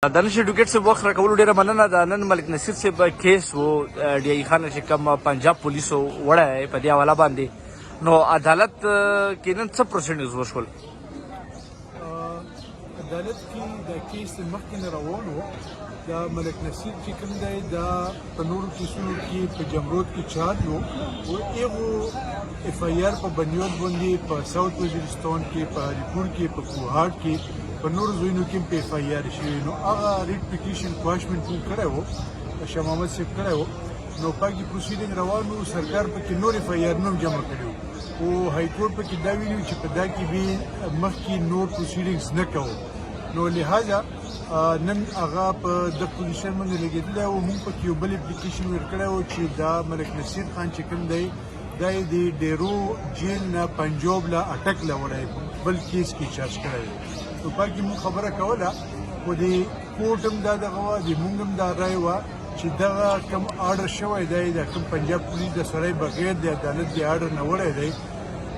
د نن شډوکټ څخه وخت راکولو ډیره مننه. د نن ملک نصیر صاحب کیس و ډي ای خان چې کوم پنجاب پولیسو وړی په دې حواله باندې، نو عدالت کې نن څه پروسیډنګز وشول؟ عدالت کې د کیس مخکې نه روان و. دا ملک نصیر چې کوم دی دا په نورو کیسونو کې په جمرود کې چارج و او هغو اف آی آر په بنیاد باندې په ساوث وزیرستان کې، په هریپور کې، په کوهاټ کې، په نورو ځایونو کې په اف آی آر شوي. نو هغه ریټ پټیشن کواشمنټ موږ کړی و، شاه محمد صاحب کړی و. نو پاکي پروسیډنګ روان و. سرکار پکې نور اف آی آر هم جمع کړي وو او های کورټ پکې دا ویلي چې په دا کې به مخکې نور پروسیډنګز نه کوو. نو لہذا نن هغه په د پوزیشن باندې لګېدلی او موږ پکې یو بل اپلیکیشن ورکړی و چې دا ملک نصیر خان چې کوم دی دا یې د ډیرو جیل نه پنجاب له اټک له وړی بل کیس کې چارج کړی دی. نو پاکي موږ خبره کوله خو د کوټ هم دا دغه وه، د موږ هم دا رایه وه چې دغه کوم آرډر شوی دی د کوم پنجاب پولیس د سړی بغیر د عدالت د آرډر نه وړی دی،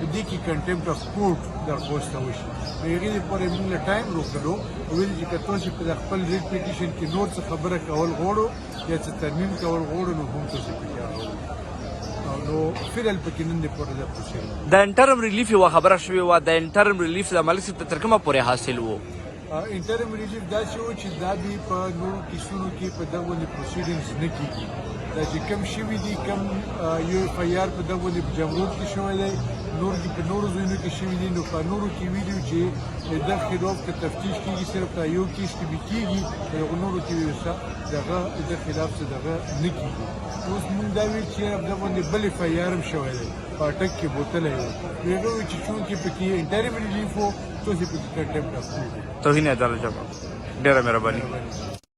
په دې کې کنټمپټ اف کورټ درخواسته وشي. نو هغې دپاره یې موږ له ټایم روکلو، ویل چې که تاسې په خپل ریټ پټیشن کې نور څه خبره کول غواړو یا څه ترمیم کول غواړو نو هم تاسې پکې راغلو. نو فعل پکې نن دپاره دا پروسیډ د انټرم ریلیف یوه خبره شوې وه. د انټرم ریلیف د ملک صاحب ته تر کومه پورې حاصل و؟ انټرم ریلیف داسې و چې دا به په نورو کیسونو کې په دغه باندې پروسیډنګز نه کېږي. دا چې کم شوي دي، کم یو اف آی آر په دغه باندې په جمرود کې شوی دی، نور کې په نورو ځایونو کې شوي دي. نو په نورو کې ویلي چې د دغه خلاف که تفتیش کېږي صرف دا یو کیس کې به کېږي، په هغو نورو کې دغه د خلاف څه دغه نه کېږي. اوس موږ دا ویل چې په دغه باندې بل اف آی آر هم شوی دی، په اټک کې بوتلی و. نو هغه وایي چې چونکې پکې انټرم ریلیف و تاسې پکې کنټمپټ اف کورټ. توهین عدالت جواب. ډېره مهرباني.